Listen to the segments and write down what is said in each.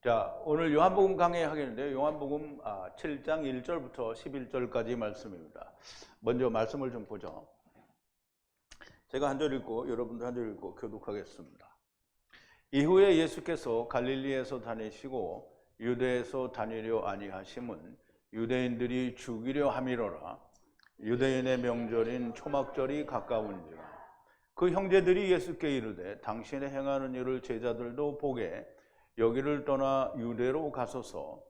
자, 오늘 요한복음 강의하겠는데요. 요한복음 7장 1절부터 11절까지 말씀입니다. 먼저 말씀을 좀 보죠. 제가 한 절 읽고 여러분도 한 절 읽고 교독하겠습니다. 이후에 예수께서 갈릴리에서 다니시고 유대에서 다니려 아니하심은 유대인들이 죽이려 함이로라. 유대인의 명절인 초막절이 가까운지라. 그 형제들이 예수께 이르되 당신의 행하는 일을 제자들도 보게 여기를 떠나 유대로 가소서.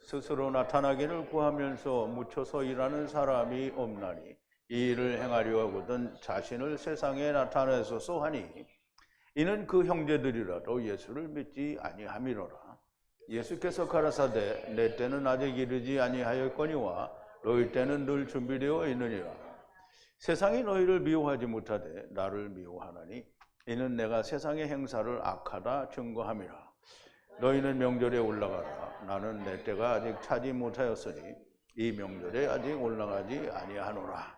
스스로 나타나기를 구하면서 묻혀서 일하는 사람이 없나니 이 일을 행하려 하거든 자신을 세상에 나타내소서 하니 이는 그 형제들이라도 예수를 믿지 아니함이로라. 예수께서 가라사대 내 때는 아직 이르지 아니하였거니와 너희 때는 늘 준비되어 있느니라. 세상이 너희를 미워하지 못하되 나를 미워하나니 이는 내가 세상의 행사를 악하다 증거함이라. 너희는 명절에 올라가라. 나는 내 때가 아직 차지 못하였으니 이 명절에 아직 올라가지 아니하노라.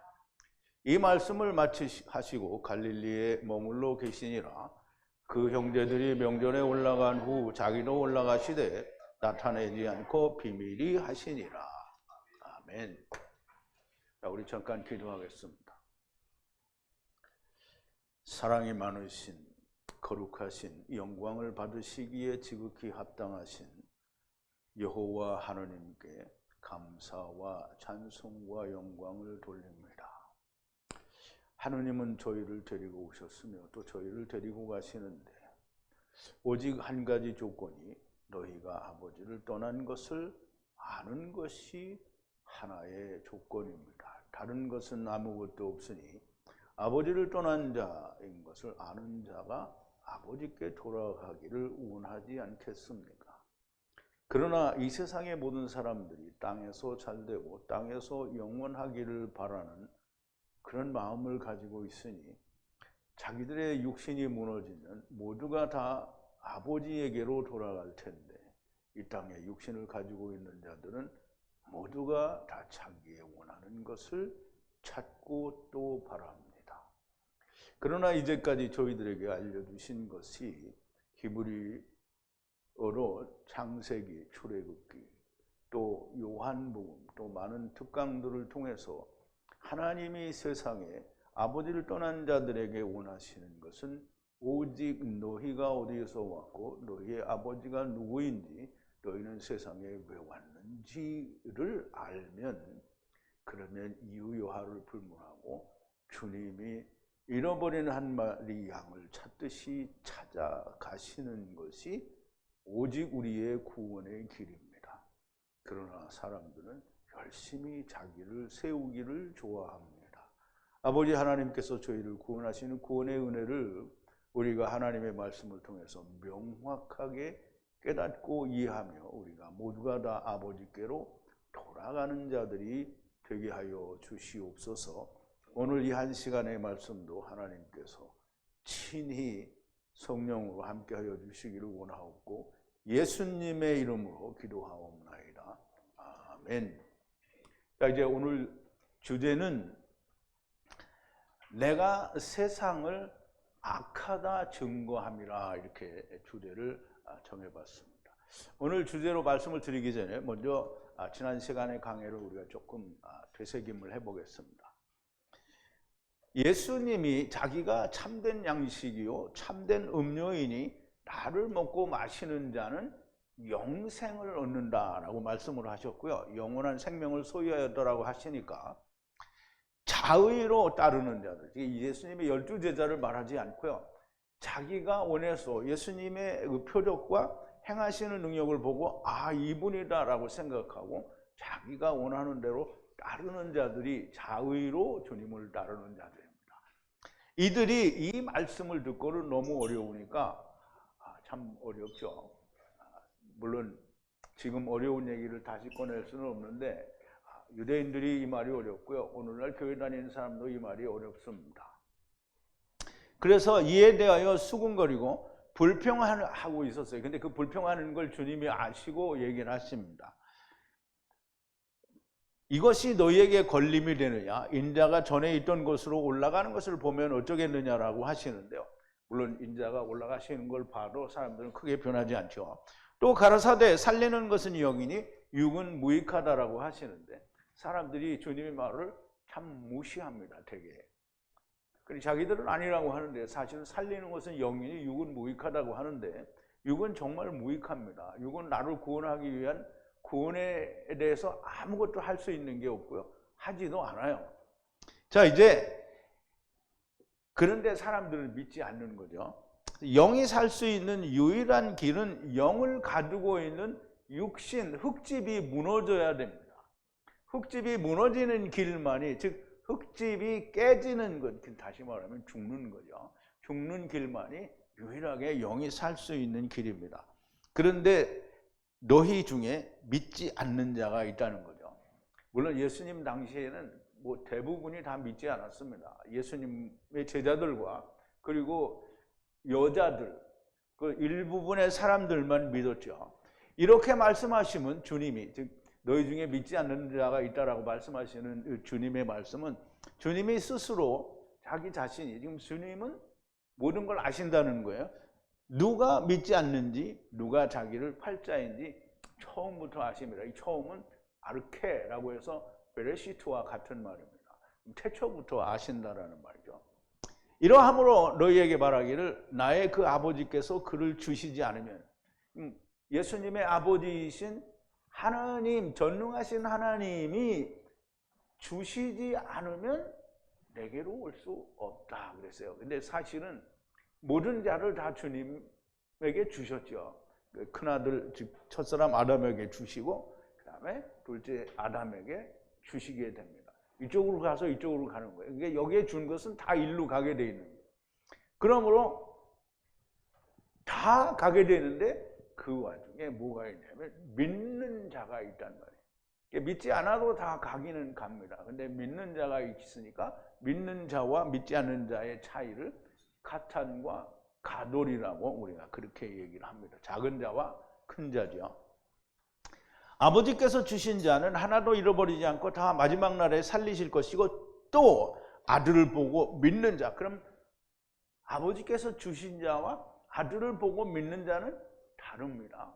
이 말씀을 마치시고 갈릴리에 머물러 계시니라. 그 형제들이 명절에 올라간 후 자기도 올라가시되 나타내지 않고 비밀히 하시니라. 아멘. 자, 우리 잠깐 기도하겠습니다. 사랑이 많으신 거룩하신 영광을 받으시기에 지극히 합당하신 여호와 하나님께 감사와 찬송과 영광을 돌립니다. 하느님은 저희를 데리고 오셨으며 또 저희를 데리고 가시는데 오직 한 가지 조건이 너희가 아버지를 떠난 것을 아는 것이 하나의 조건입니다. 다른 것은 아무것도 없으니 아버지를 떠난 자인 것을 아는 자가 아버지께 돌아가기를 원하지 않겠습니까? 그러나 이 세상의 모든 사람들이 땅에서 잘되고 땅에서 영원하기를 바라는 그런 마음을 가지고 있으니 자기들의 육신이 무너지면 모두가 다 아버지에게로 돌아갈 텐데 이 땅에 육신을 가지고 있는 자들은 모두가 다 자기의 원하는 것을 찾고 또 바랍니다. 그러나 이제까지 저희들에게 알려주신 것이 히브리어로 창세기, 출애굽기, 또 요한복음, 또 많은 특강들을 통해서 하나님이 세상에 아버지를 떠난 자들에게 원하시는 것은 오직 너희가 어디에서 왔고 너희의 아버지가 누구인지 너희는 세상에 왜 왔는지를 알면 그러면 이유요하를 불문하고 주님이 잃어버린 한 마리 양을 찾듯이 찾아가시는 것이 오직 우리의 구원의 길입니다. 그러나 사람들은 열심히 자기를 세우기를 좋아합니다. 아버지 하나님께서 저희를 구원하시는 구원의 은혜를 우리가 하나님의 말씀을 통해서 명확하게 깨닫고 이해하며 우리가 모두가 다 아버지께로 돌아가는 자들이 되게 하여 주시옵소서. 오늘 이 한 시간의 말씀도 하나님께서 친히 성령으로 함께하여 주시기를 원하옵고 예수님의 이름으로 기도하옵나이다. 아멘. 자, 이제 오늘 주제는 내가 세상을 악하다 증거함이라 이렇게 주제를 정해봤습니다. 오늘 주제로 말씀을 드리기 전에 먼저 지난 시간의 강해를 우리가 조금 되새김을 해보겠습니다. 예수님이 자기가 참된 양식이요 참된 음료이니 나를 먹고 마시는 자는 영생을 얻는다라고 말씀을 하셨고요. 영원한 생명을 소유하였다라고 하시니까 자의로 따르는 자들, 예수님의 12제자를 말하지 않고요. 자기가 원해서 예수님의 그 표적과 행하시는 능력을 보고 이분이다라고 생각하고 자기가 원하는 대로 따르는 자들이 자의로 주님을 따르는 자들입니다. 이들이 이 말씀을 듣고는 너무 어려우니까 참 어렵죠. 물론 지금 어려운 얘기를 다시 꺼낼 수는 없는데 유대인들이 이 말이 어렵고요. 오늘날 교회 다니는 사람도 이 말이 어렵습니다. 그래서 이에 대하여 수군거리고 불평하고 있었어요. 근데 그 불평하는 걸 주님이 아시고 얘기를 하십니다. 이것이 너희에게 걸림이 되느냐? 인자가 전에 있던 곳으로 올라가는 것을 보면 어쩌겠느냐라고 하시는데요. 물론 인자가 올라가시는 걸 봐도 사람들은 크게 변하지 않죠. 또 가라사대 살리는 것은 영이니 육은 무익하다라고 하시는데 사람들이 주님의 말을 참 무시합니다. 되게. 그리고 자기들은 아니라고 하는데 사실은 살리는 것은 영이니 육은 무익하다고 하는데 육은 정말 무익합니다. 육은 나를 구원하기 위한 구원에 대해서 아무것도 할 수 있는 게 없고요. 하지도 않아요. 자, 이제 그런데 사람들은 믿지 않는 거죠. 영이 살 수 있는 유일한 길은 영을 가지고 있는 육신, 흙집이 무너져야 됩니다. 흙집이 무너지는 길만이, 즉 흙집이 깨지는 것, 다시 말하면 죽는 거죠. 죽는 길만이 유일하게 영이 살 수 있는 길입니다. 그런데 너희 중에 믿지 않는 자가 있다는 거죠. 물론 예수님 당시에는 뭐 대부분이 다 믿지 않았습니다. 예수님의 제자들과 그리고 여자들, 그 일부분의 사람들만 믿었죠. 이렇게 말씀하시면 주님이, 즉 너희 중에 믿지 않는 자가 있다라고 말씀하시는 주님의 말씀은 주님이 스스로 자기 자신이, 지금 주님은 모든 걸 아신다는 거예요. 누가 믿지 않는지, 누가 자기를 팔자인지 처음부터 아십니다. 이 처음은 아르케라고 해서 베레시트와 같은 말입니다. 태초부터 아신다라는 말이죠. 이러함으로 너희에게 말하기를 나의 그 아버지께서 그를 주시지 않으면, 예수님의 아버지이신 하나님, 전능하신 하나님이 주시지 않으면 내게로 올 수 없다 그랬어요. 근데 사실은 모든 자를 다 주님에게 주셨죠. 큰아들, 즉 첫사람 아담에게 주시고 그 다음에 둘째 아담에게 주시게 됩니다. 이쪽으로 가서 이쪽으로 가는 거예요. 그러니까 여기에 준 것은 다 일로 가게 돼 있는 거예요. 그러므로 다 가게 되는데 그 와중에 뭐가 있냐면 믿는 자가 있단 말이에요. 믿지 않아도 다 가기는 갑니다. 근데 믿는 자가 있으니까 믿는 자와 믿지 않는 자의 차이를 카탄과 가돌이라고 우리가 그렇게 얘기를 합니다. 작은 자와 큰 자죠. 아버지께서 주신 자는 하나도 잃어버리지 않고 다 마지막 날에 살리실 것이고 또 아들을 보고 믿는 자. 그럼 아버지께서 주신 자와 아들을 보고 믿는 자는 다릅니다.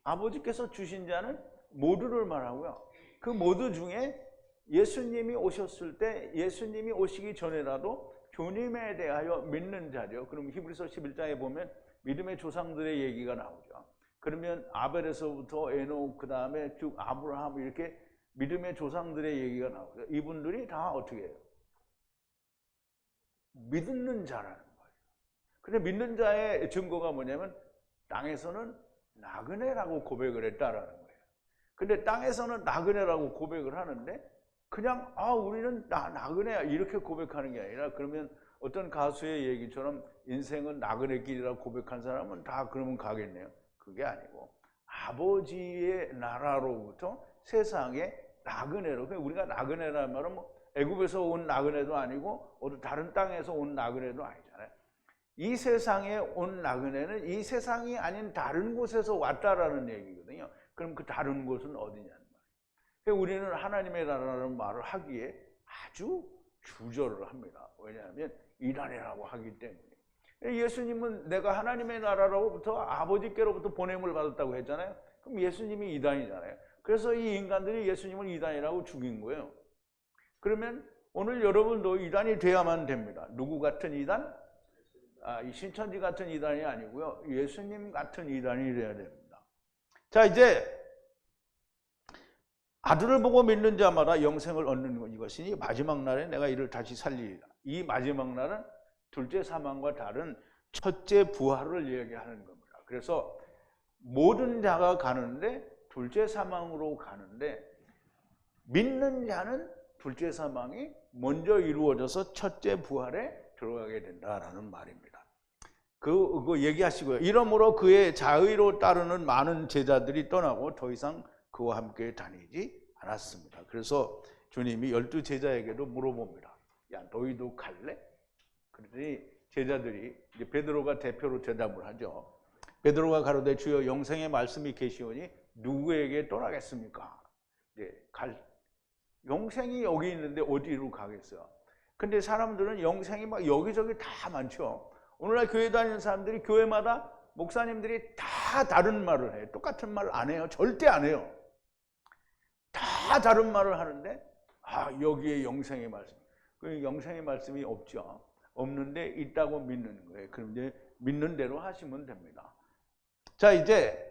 아버지께서 주신 자는 모두를 말하고요. 그 모두 중에 예수님이 오셨을 때, 예수님이 오시기 전에라도 주님에 대하여 믿는 자죠. 그럼 히브리서 11장에 보면 믿음의 조상들의 얘기가 나오죠. 그러면 아벨에서부터 에녹, 그 다음에 쭉 아브라함, 이렇게 믿음의 조상들의 얘기가 나오죠. 이분들이 다 어떻게 해요? 믿는 자라는 거예요. 근데 믿는 자의 증거가 뭐냐면 땅에서는 나그네라고 고백을 했다라는 거예요. 근데 땅에서는 나그네라고 고백을 하는데 그냥 우리는 나그네야 이렇게 고백하는 게 아니라, 그러면 어떤 가수의 얘기처럼 인생은 나그네길이라고 고백한 사람은 다 그러면 가겠네요. 그게 아니고 아버지의 나라로부터 세상에 나그네로, 우리가 나그네라는 말은 뭐 애굽에서 온 나그네도 아니고 어느 다른 땅에서 온 나그네도 아니잖아요. 이 세상에 온 나그네는 이 세상이 아닌 다른 곳에서 왔다라는 얘기거든요. 그럼 그 다른 곳은 어디냐는 말이에요. 우리는 하나님의 나라라는 말을 하기에 아주 주저를 합니다. 왜냐하면 이단이라고 하기 때문에. 예수님은 내가 하나님의 나라로부터 아버지께로부터 보냄을 받았다고 했잖아요. 그럼 예수님이 이단이잖아요. 그래서 이 인간들이 예수님을 이단이라고 죽인 거예요. 그러면 오늘 여러분도 이단이 돼야만 됩니다. 누구 같은 이단? 이 신천지 같은 이단이 아니고요. 예수님 같은 이단이 돼야 됩니다. 자, 이제 아들을 보고 믿는 자마다 영생을 얻는 이것이니 마지막 날에 내가 이를 다시 살리리라. 이 마지막 날은 둘째 사망과 다른 첫째 부활을 얘기하는 겁니다. 그래서 모든 자가 가는데 둘째 사망으로 가는데 믿는 자는 둘째 사망이 먼저 이루어져서 첫째 부활에 들어가게 된다라는 말입니다. 그거 얘기하시고요. 이러므로 그의 자의로 따르는 많은 제자들이 떠나고 더 이상 그와 함께 다니지 않았습니다. 그래서 주님이 12 제자에게도 물어봅니다. 야, 너희도 갈래? 그러더니 제자들이, 이제 베드로가 대표로 대답을 하죠. 베드로가 가로되 주여 영생의 말씀이 계시오니 누구에게 떠나겠습니까? 영생이 여기 있는데 어디로 가겠어요? 근데 사람들은 영생이 막 여기저기 다 많죠. 오늘날 교회 다니는 사람들이 교회마다 목사님들이 다 다 다른 말을 해요. 똑같은 말 안 해요. 절대 안 해요. 다 다른 말을 하는데 여기에 영생의 말씀. 그 영생의 말씀이 없죠. 없는데 있다고 믿는 거예요. 그럼 이제 믿는 대로 하시면 됩니다. 자, 이제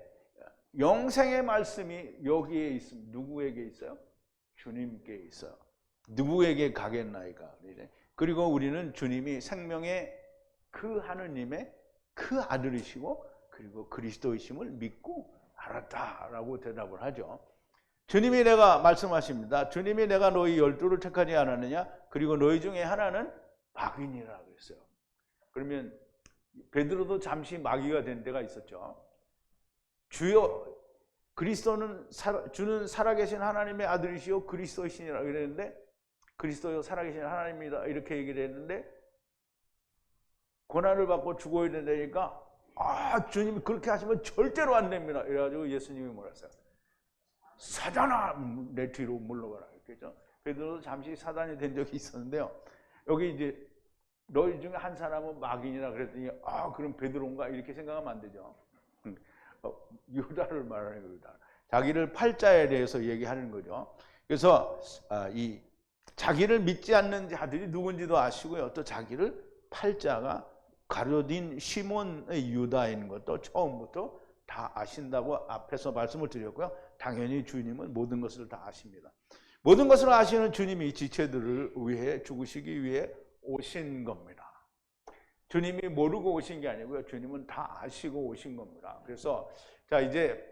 영생의 말씀이 여기에 있으면 누구에게 있어요? 주님께 있어요. 누구에게 가겠나이까? 그리고 우리는 주님이 생명의 그 하느님의 그 아들이시고 그리고 그리스도이심을 믿고 알았다라고 대답을 하죠. 주님이 내가 말씀하십니다. 주님이 내가 너희 12를 택하지 않았느냐? 그리고 너희 중에 하나는 마귀니라 그랬어요. 그러면 베드로도 잠시 마귀가 된 데가 있었죠. 주여, 그리스도는 주는 살아계신 하나님의 아들이시요 그리스도이시니라 그랬는데, 그리스도요 살아계신 하나님이다 이렇게 얘기를 했는데, 고난을 받고 죽어야 된다니까 주님이 그렇게 하시면 절대로 안 됩니다. 이래가지고 예수님이 뭐라 했어요? 사단아, 내 뒤로 물러가라. 그렇죠? 베드로도 잠시 사단이 된 적이 있었는데요. 여기 이제 너희 중에 한 사람은 마귀니라 그랬더니 그럼 베드로인가 이렇게 생각하면 안 되죠. 유다를 말하는 겁니다. 자기를 팔자에 대해서 얘기하는 거죠. 그래서 이 자기를 믿지 않는 자들이 누군지도 아시고요. 또 자기를 팔자가 가로딘 시몬의 유다인 것도 처음부터 다 아신다고 앞에서 말씀을 드렸고요. 당연히 주님은 모든 것을 다 아십니다. 모든 것을 아시는 주님이 지체들을 위해 죽으시기 위해 오신 겁니다. 주님이 모르고 오신 게 아니고요. 주님은 다 아시고 오신 겁니다. 그래서 자, 이제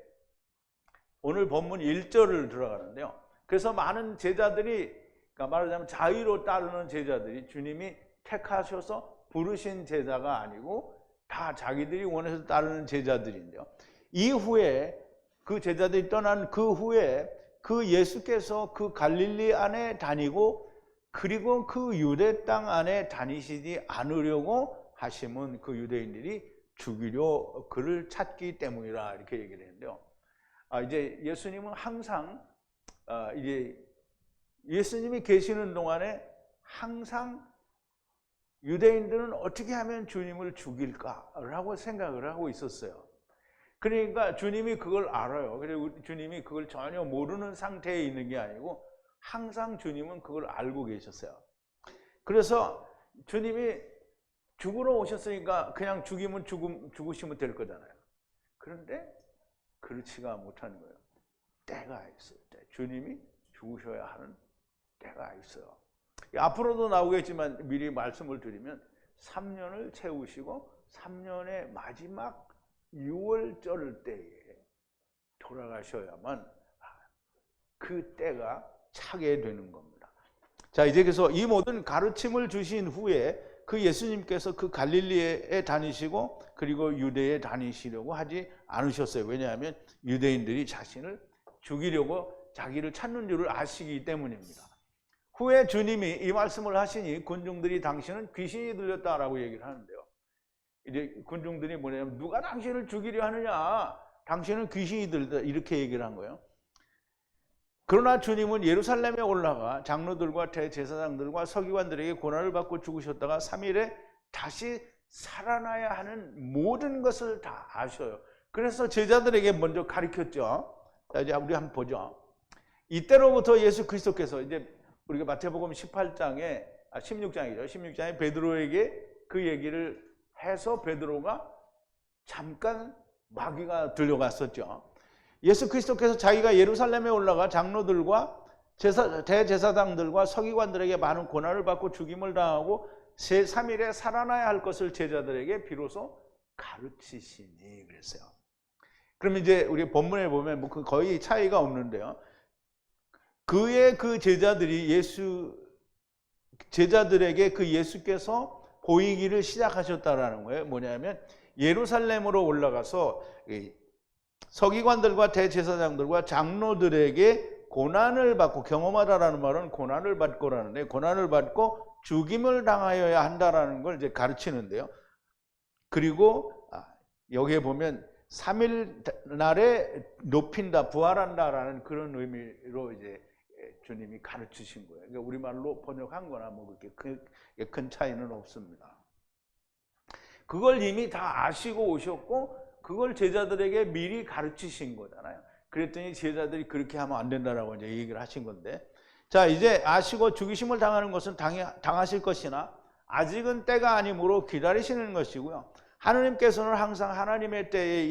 오늘 본문 1절을 들어가는데요. 그래서 많은 제자들이, 그러니까 말하자면 자의로 따르는 제자들이 주님이 택하셔서 부르신 제자가 아니고 다 자기들이 원해서 따르는 제자들인데요. 이후에 그 제자들이 떠난 그 후에 그 예수께서 그 갈릴리 안에 다니고 그리고 그 유대 땅 안에 다니시지 않으려고 하심은 그 유대인들이 죽이려 그를 찾기 때문이라 이렇게 얘기를 했는데요. 이제 예수님은 항상 이제 예수님이 계시는 동안에 항상 유대인들은 어떻게 하면 주님을 죽일까라고 생각을 하고 있었어요. 그러니까 주님이 그걸 알아요. 그리고 주님이 그걸 전혀 모르는 상태에 있는 게 아니고 항상 주님은 그걸 알고 계셨어요. 그래서 주님이 죽으러 오셨으니까 그냥 죽으시면 될 거잖아요. 그런데 그렇지가 못하는 거예요. 때가 있어요. 주님이 죽으셔야 하는 때가 있어요. 앞으로도 나오겠지만 미리 말씀을 드리면 3년을 채우시고 3년의 마지막 6월절 때에 돌아가셔야만 그 때가 차게 되는 겁니다. 자, 이제 그래서 이 모든 가르침을 주신 후에 그 예수님께서 그 갈릴리에 다니시고 그리고 유대에 다니시려고 하지 않으셨어요. 왜냐하면 유대인들이 자신을 죽이려고 자기를 찾는 줄을 아시기 때문입니다. 후에 주님이 이 말씀을 하시니 군중들이 당신은 귀신이 들렸다라고 얘기를 하는데요. 이제 군중들이 뭐냐면 누가 당신을 죽이려 하느냐? 당신은 귀신이 들렸다 이렇게 얘기를 한 거예요. 그러나 주님은 예루살렘에 올라가 장로들과 대제사장들과 서기관들에게 고난을 받고 죽으셨다가 3일에 다시 살아나야 하는 모든 것을 다 아셔요. 그래서 제자들에게 먼저 가르쳤죠. 자, 이제 우리 한번 보죠. 이때로부터 예수 그리스도께서 이제 우리가 마태복음 16장이죠. 16장에 베드로에게 그 얘기를 해서 베드로가 잠깐 마귀가 들려갔었죠. 예수 그리스도께서 자기가 예루살렘에 올라가 장로들과 대제사장들과 서기관들에게 많은 고난을 받고 죽임을 당하고 3일에 살아나야 할 것을 제자들에게 비로소 가르치시니 그랬어요. 그럼 이제 우리 본문에 보면 뭐 거의 차이가 없는데요. 그의 그 제자들에게 그 예수께서 보이기를 시작하셨다라는 거예요. 뭐냐면 예루살렘으로 올라가서 서기관들과 대제사장들과 장로들에게 고난을 받고, 경험하다라는 말은 고난을 받고라는데, 고난을 받고 죽임을 당하여야 한다라는 걸 이제 가르치는데요. 그리고 여기에 보면 3일 날에 높인다, 부활한다라는 그런 의미로 이제 주님이 가르치신 거예요. 그러니까 우리말로 번역한 거나 뭐 그렇게 큰 차이는 없습니다. 그걸 이미 다 아시고 오셨고 그걸 제자들에게 미리 가르치신 거잖아요. 그랬더니 제자들이 그렇게 하면 안 된다라고 이제 얘기를 하신 건데, 자, 이제 아시고 죽이심을 당하는 것은 당하실 것이나 아직은 때가 아니므로 기다리시는 것이고요. 하느님께서는 항상 하나님의 때에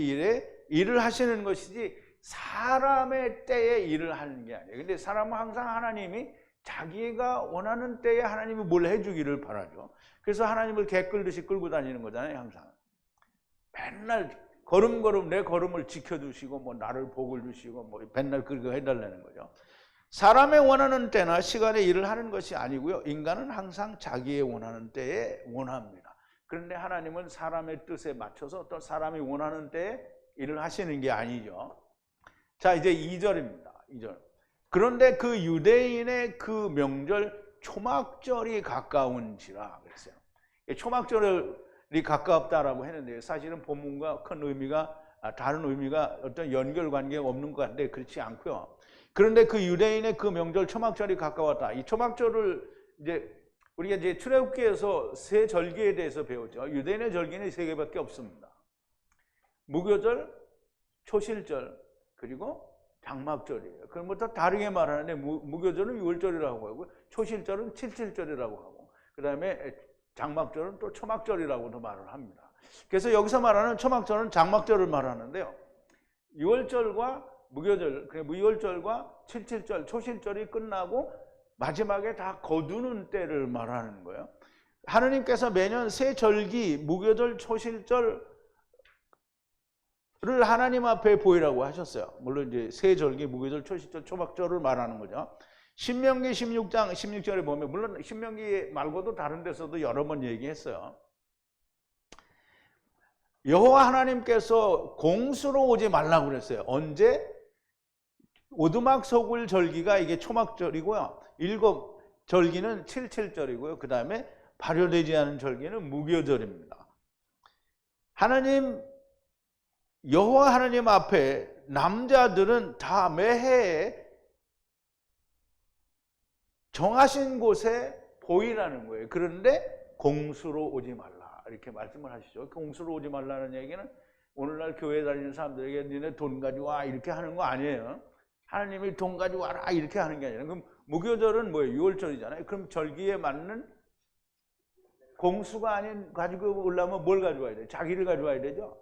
일을 하시는 것이지 사람의 때에 일을 하는 게 아니에요. 근데 사람은 항상 하나님이 자기가 원하는 때에 하나님이 뭘 해주기를 바라죠. 그래서 하나님을 개 끌듯이 끌고 다니는 거잖아요. 항상 맨날 걸음걸음 내 걸음을 지켜주시고 뭐 나를 복을 주시고 뭐 맨날 그렇게 해달라는 거죠. 사람의 원하는 때나 시간에 일을 하는 것이 아니고요. 인간은 항상 자기의 원하는 때에 원합니다. 그런데 하나님은 사람의 뜻에 맞춰서 또 사람이 원하는 때에 일을 하시는 게 아니죠. 자, 이제 2절입니다. 2절. 그런데 그 유대인의 그 명절 초막절이 가까운지라 그랬어요. 초막절이 가깝다라고 했는데 사실은 본문과 큰 의미가 다른 의미가 어떤 연결관계가 없는 것 같은데 그렇지 않고요. 그런데 그 유대인의 그 명절 초막절이 가까웠다. 이 초막절을 이제 우리가 이제 출애굽기에서 세 절기에 대해서 배웠죠. 유대인의 절기는 3개밖에 없습니다. 무교절, 초실절, 그리고 장막절이에요. 그럼 뭐 또 다르게 말하는데 무교절은 6월절이라고 하고 초실절은 7.7절이라고 하고 그 다음에 장막절은 또 초막절이라고도 말을 합니다. 그래서 여기서 말하는 초막절은 장막절을 말하는데요. 6월절과 무교절, 무교절과 7.7절, 초실절이 끝나고 마지막에 다 거두는 때를 말하는 거예요. 하느님께서 매년 세 절기, 무교절, 초실절 를 하나님 앞에 보이라고 하셨어요. 물론 이제 세 절기, 무교절, 초실절, 초막절을 말하는 거죠. 신명기 16장 16절에 보면 물론 신명기 말고도 다른 데서도 여러 번 얘기했어요. 여호와 하나님께서 공수로 오지 말라고 그랬어요. 언제? 오두막 소굴 절기가 이게 초막절이고요. 7절기는 7.7절이고요. 그 다음에 발효되지 않은 절기는 무교절입니다. 여호와 하나님 앞에 남자들은 다 매해에 정하신 곳에 보이라는 거예요. 그런데 공수로 오지 말라 이렇게 말씀을 하시죠. 공수로 오지 말라는 얘기는 오늘날 교회 다니는 사람들에게 니네 돈 가져와 이렇게 하는 거 아니에요. 하나님이 돈 가져와라 이렇게 하는 게 아니라. 그럼 무교절은 뭐예요? 6월절이잖아요. 그럼 절기에 맞는 공수가 아닌 가지고 오려면 뭘 가져와야 돼요? 자기를 가져와야 되죠.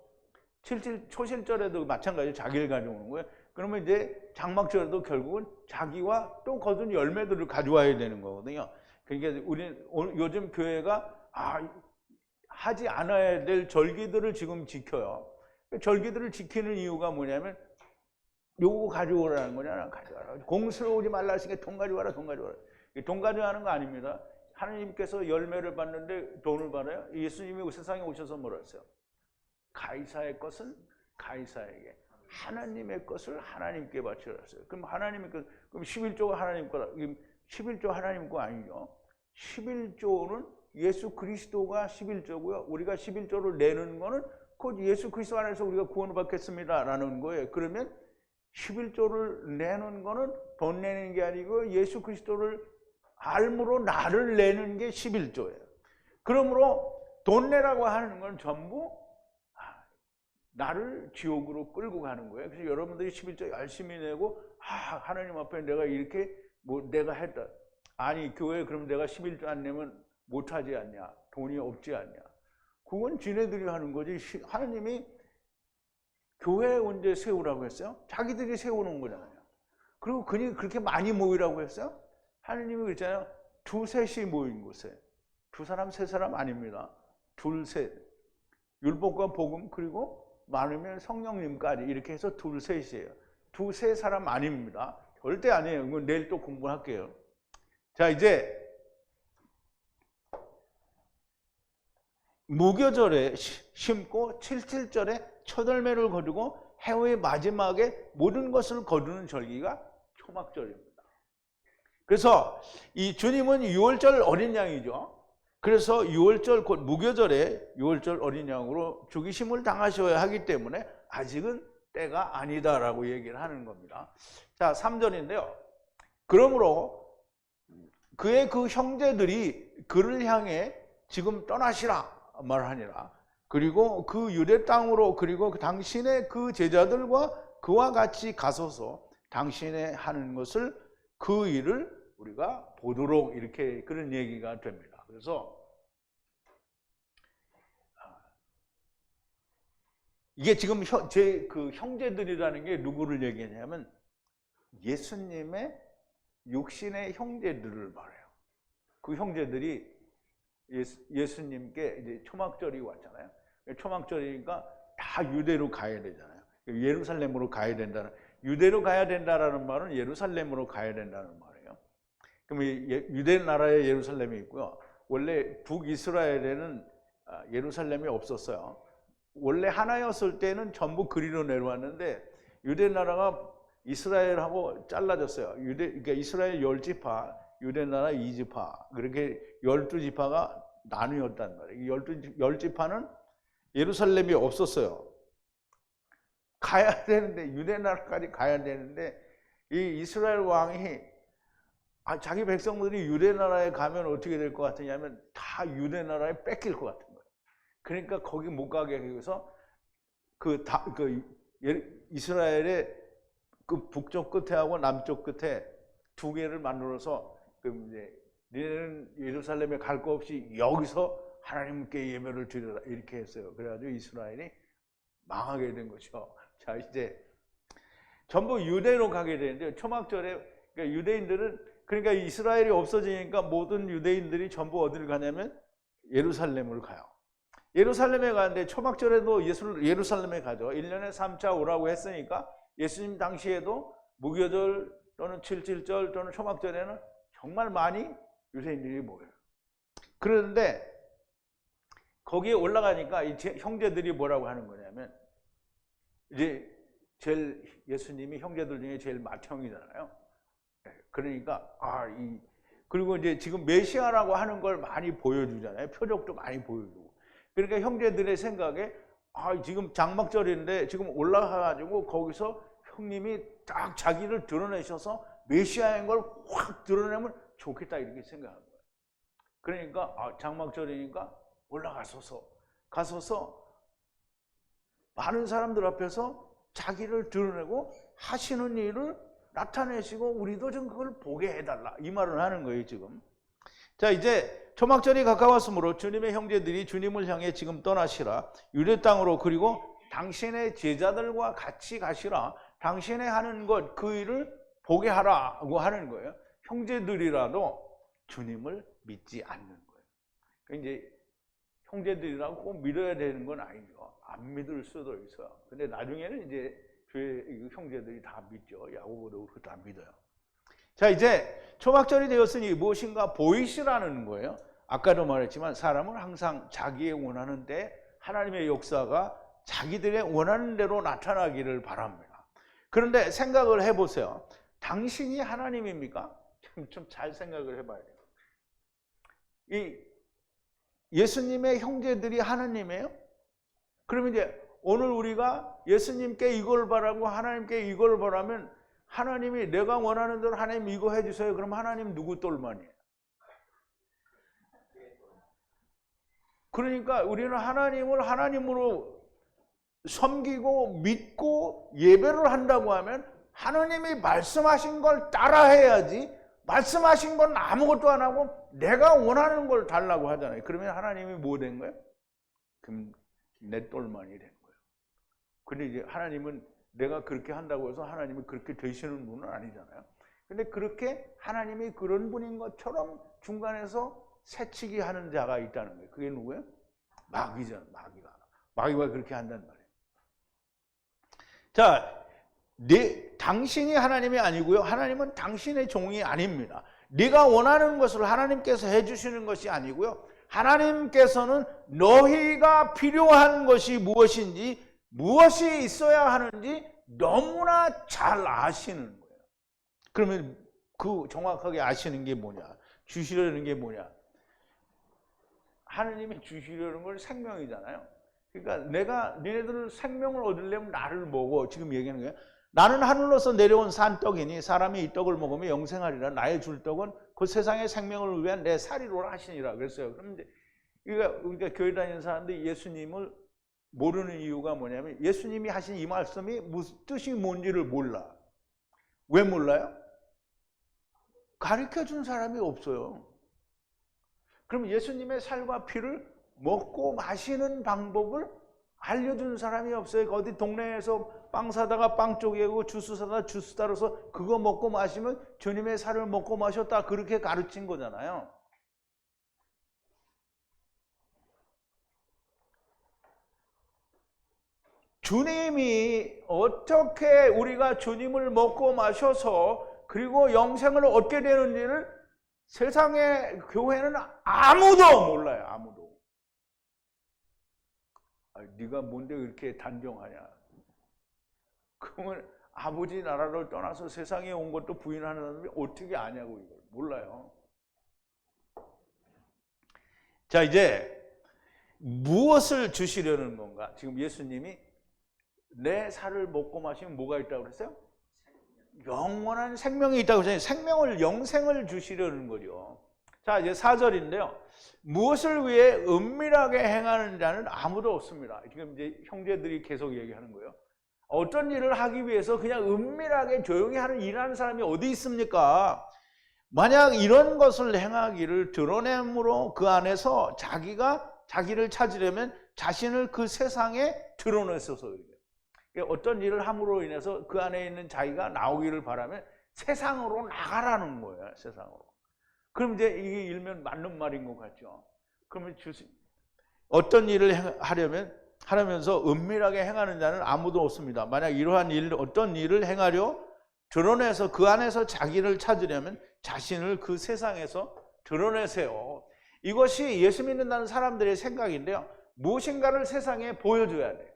초실절에도 마찬가지로 자기를 가져오는 거예요. 그러면 이제 장막절에도 결국은 자기와 또 거둔 열매들을 가져와야 되는 거거든요. 그러니까 우리는 요즘 교회가 하지 않아야 될 절기들을 지금 지켜요. 절기들을 지키는 이유가 뭐냐면 요거 가져오라는 거잖아. 가져와라. 공수로 오지 말라 했으니까 돈 가져와라, 돈 가져와라. 돈 가져가는 거 아닙니다. 하나님께서 열매를 받는데 돈을 받아요. 예수님이 세상에 오셔서 뭐라 했어요? 가이사의 것은 가이사에게, 하나님의 것을 하나님께 바치라 했어요. 그럼 하나님의 것, 그럼 11조가 하나님 거라. 11조 하나님 거 아니죠? 11조는 예수 그리스도가 11조고요. 우리가 11조를 내는 거는 곧 예수 그리스도 안에서 우리가 구원을 받겠습니다라는 거예요. 그러면 11조를 내는 거는 돈 내는 게 아니고 예수 그리스도를 알므로 나를 내는 게 11조예요. 그러므로 돈 내라고 하는 건 전부 나를 지옥으로 끌고 가는 거예요. 그래서 여러분들이 11조 열심히 내고 하나님 앞에 내가 이렇게 내가 했다. 아니 교회 그럼 내가 11조 안 내면 못하지 않냐? 돈이 없지 않냐? 그건 지네들이 하는 거지. 하나님이 교회 언제 세우라고 했어요? 자기들이 세우는 거잖아요. 그리고 그렇게 많이 모이라고 했어요? 하나님이 그랬잖아요. 2, 3이 모인 곳에. 2사람, 3사람 아닙니다. 2, 3. 율법과 복음 그리고 많으면 성령님까지 이렇게 해서 2, 3이에요. 2, 3사람 아닙니다. 절대 아니에요. 이건 내일 또 공부할게요. 자, 이제 무교절에 심고 7.7절에 첫 열매를 거두고 해의 마지막에 모든 것을 거두는 절기가 초막절입니다. 그래서 이 주님은 6월절 어린 양이죠. 그래서 6월절 곧 무교절에 6월절 어린 양으로 죽이심을 당하셔야 하기 때문에 아직은 때가 아니다라고 얘기를 하는 겁니다. 자, 3절인데요. 그러므로 그의 그 형제들이 그를 향해 지금 떠나시라 말하니라. 그리고 그 유대 땅으로 그리고 당신의 그 제자들과 그와 같이 가소서 당신의 하는 것을 그 일을 우리가 보도록 이렇게 그런 얘기가 됩니다. 그래서 이게 지금 제 그 형제들이라는 게 누구를 얘기하냐면 예수님의 육신의 형제들을 말해요. 그 형제들이 예수님께 이제 초막절이 왔잖아요. 초막절이니까 다 유대로 가야 되잖아요. 예루살렘으로 가야 된다는, 유대로 가야 된다라는 말은 예루살렘으로 가야 된다는 말이에요. 그럼 유대 나라에 예루살렘이 있고요. 원래 북이스라엘에는 예루살렘이 없었어요. 원래 하나였을 때는 전부 그리로 내려왔는데 유대 나라가 이스라엘하고 잘라졌어요. 그러니까 이스라엘 10지파, 유대 나라 2지파, 그렇게 12지파가 나뉘었단 말이에요. 10지파는 예루살렘이 없었어요. 가야 되는데, 유대 나라까지 가야 되는데, 이 이스라엘 왕이 자기 백성들이 유대 나라에 가면 어떻게 될 것 같으냐면 다 유대 나라에 뺏길 것 같은 거예요. 그러니까 거기 못 가게 해서 이스라엘의 그 북쪽 끝에하고 남쪽 끝에 두 개를 만들어서 이제 너희는 예루살렘에 갈 거 없이 여기서 하나님께 예배를 드려라 이렇게 했어요. 그래가지고 이스라엘이 망하게 된 거죠. 자, 이제 전부 유대로 가게 되는데 초막절에 그러니까 유대인들은 그러니까 이스라엘이 없어지니까 모든 유대인들이 전부 어디를 가냐면 예루살렘을 가요. 예루살렘에 가는데 초막절에도 예루살렘에 가죠. 1년에 3차 오라고 했으니까 예수님 당시에도 무교절 또는 칠칠절 또는 초막절에는 정말 많이 유대인들이 모여요. 그런데 거기에 올라가니까 이 형제들이 뭐라고 하는 거냐면 이제 제일 예수님이 형제들 중에 제일 맏형이잖아요. 그러니까 그리고 이제 지금 메시아라고 하는 걸 많이 보여주잖아요. 표적도 많이 보여주고. 그러니까 형제들의 생각에 지금 장막절인데 지금 올라가가지고 거기서 형님이 딱 자기를 드러내셔서 메시아인 걸 확 드러내면 좋겠다 이렇게 생각한 거예요. 그러니까 장막절이니까 가서서 많은 사람들 앞에서 자기를 드러내고 하시는 일을 나타내시고 우리도 좀 그걸 보게 해달라 이 말을 하는 거예요 지금. 자, 이제 초막절이 가까웠으므로 주님의 형제들이 주님을 향해 지금 떠나시라 유대 땅으로 그리고 당신의 제자들과 같이 가시라 당신의 하는 것 그 일을 보게 하라고 하는 거예요. 형제들이라도 주님을 믿지 않는 거예요. 그러니까 이제 형제들이라고 꼭 믿어야 되는 건 아니죠. 안 믿을 수도 있어요. 근데 나중에는 이제 교회 형제들이 다 믿죠. 야고보도 그렇게 다 믿어요. 자, 이제 초막절이 되었으니 무엇인가 보이시라는 거예요. 아까도 말했지만 사람은 항상 자기의 원하는 때 하나님의 역사가 자기들의 원하는 대로 나타나기를 바랍니다. 그런데 생각을 해보세요. 당신이 하나님입니까? 좀 잘 생각을 해봐야 돼요. 이 예수님의 형제들이 하나님이에요? 그러면 이제 오늘 우리가 예수님께 이걸 바라고 하나님께 이걸 바라면 하나님이 내가 원하는 대로 하나님 이거 해주세요. 그럼 하나님 누구 똘만이에요? 그러니까 우리는 하나님을 하나님으로 섬기고 믿고 예배를 한다고 하면 하나님이 말씀하신 걸 따라해야지 말씀하신 건 아무것도 안 하고 내가 원하는 걸 달라고 하잖아요. 그러면 하나님이 뭐 된 거예요? 그럼 내 똘만이 된 거예요. 근데 이제 하나님은 내가 그렇게 한다고 해서 하나님이 그렇게 되시는 분은 아니잖아요. 근데 그렇게 하나님이 그런 분인 것처럼 중간에서 새치기 하는 자가 있다는 거예요. 그게 누구예요? 마귀잖아요. 마귀가 그렇게 한단 말이에요. 자, 당신이 하나님이 아니고요. 하나님은 당신의 종이 아닙니다. 네가 원하는 것을 하나님께서 해주시는 것이 아니고요. 하나님께서는 너희가 필요한 것이 무엇인지 무엇이 있어야 하는지 너무나 잘 아시는 거예요. 그러면 그 정확하게 아시는 게 뭐냐? 주시려는 게 뭐냐? 하나님이 주시려는 건 생명이잖아요. 그러니까 내가 너네들 생명을 얻으려면 나를 먹어. 지금 얘기하는 거예요. 나는 하늘로서 내려온 산떡이니 사람이 이 떡을 먹으면 영생하리라. 나의 줄 떡은 그 세상의 생명을 위한 내 살이로라 하시니라 그랬어요. 그럼 이제 그러니까 교회 다니는 사람들이 예수님을 모르는 이유가 뭐냐면 예수님이 하신 이 말씀이 무슨 뜻이 뭔지를 몰라. 왜 몰라요? 가르쳐준 사람이 없어요. 그럼 예수님의 살과 피를 먹고 마시는 방법을 알려준 사람이 없어요. 어디 동네에서 빵 사다가 빵 쪼개고 주스 사다 주스 따라서 그거 먹고 마시면 주님의 살을 먹고 마셨다, 그렇게 가르친 거잖아요. 주님이 어떻게 우리가 주님을 먹고 마셔서 그리고 영생을 얻게 되는지를 세상의 교회는 아무도 몰라요. 아무도. 네가 뭔데 그렇게 단정하냐. 그러면 아버지 나라를 떠나서 세상에 온 것도 부인하는 사람이 어떻게 아냐고. 이걸 몰라요. 자, 이제 무엇을 주시려는 건가? 지금 예수님이 내 살을 먹고 마시면 뭐가 있다고 그랬어요? 영원한 생명이 있다고 했잖아요. 생명을, 영생을 주시려는 거죠. 자, 이제 4절인데요. 무엇을 위해 은밀하게 행하는 자는 아무도 없습니다. 지금 이제 형제들이 계속 얘기하는 거예요. 어떤 일을 하기 위해서 그냥 은밀하게 조용히 일하는 사람이 어디 있습니까? 만약 이런 것을 행하기를 드러냄으로 그 안에서 자기를 찾으려면 자신을 그 세상에 드러내서서 그래요. 어떤 일을 함으로 인해서 그 안에 있는 자기가 나오기를 바라면 세상으로 나가라는 거예요. 세상으로. 그럼 이제 이게 일면 맞는 말인 것 같죠. 그러면 어떤 일을 하려면서 은밀하게 행하는 자는 아무도 없습니다. 만약 이러한 어떤 일을 행하려 드러내서 그 안에서 자기를 찾으려면 자신을 그 세상에서 드러내세요. 이것이 예수 믿는다는 사람들의 생각인데요. 무엇인가를 세상에 보여줘야 돼요.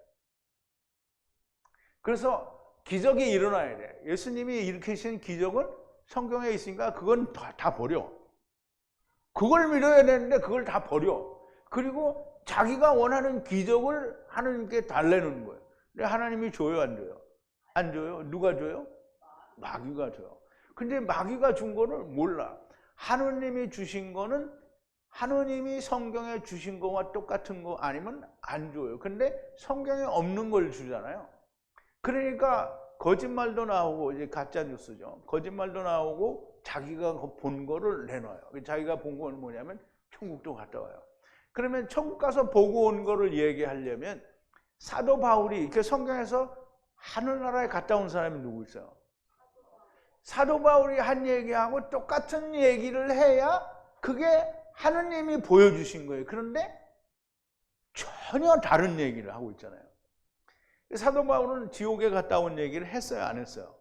그래서 기적이 일어나야 돼. 예수님이 일으키신 기적은 성경에 있으니까 그건 다 버려. 그걸 믿어야 되는데 그걸 다 버려. 그리고 자기가 원하는 기적을 하나님께 달래는 거예요. 근데 하나님이 줘요, 안 줘요? 안 줘요. 누가 줘요? 마귀가 줘요. 근데 마귀가 준 거를 몰라. 하느님이 주신 거는 하느님이 성경에 주신 거와 똑같은 거 아니면 안 줘요. 근데 성경에 없는 걸 주잖아요. 그러니까 거짓말도 나오고, 이제 가짜 뉴스죠. 거짓말도 나오고 자기가 본 거를 내놔요. 자기가 본 건 뭐냐면 천국도 갔다 와요. 그러면 천국 가서 보고 온 거를 얘기하려면 사도 바울이 이렇게 성경에서 하늘나라에 갔다 온 사람이 누구 있어요? 사도 바울이 한 얘기하고 똑같은 얘기를 해야 그게 하느님이 보여주신 거예요. 그런데 전혀 다른 얘기를 하고 있잖아요. 사도 바울은 지옥에 갔다 온 얘기를 했어요? 안 했어요?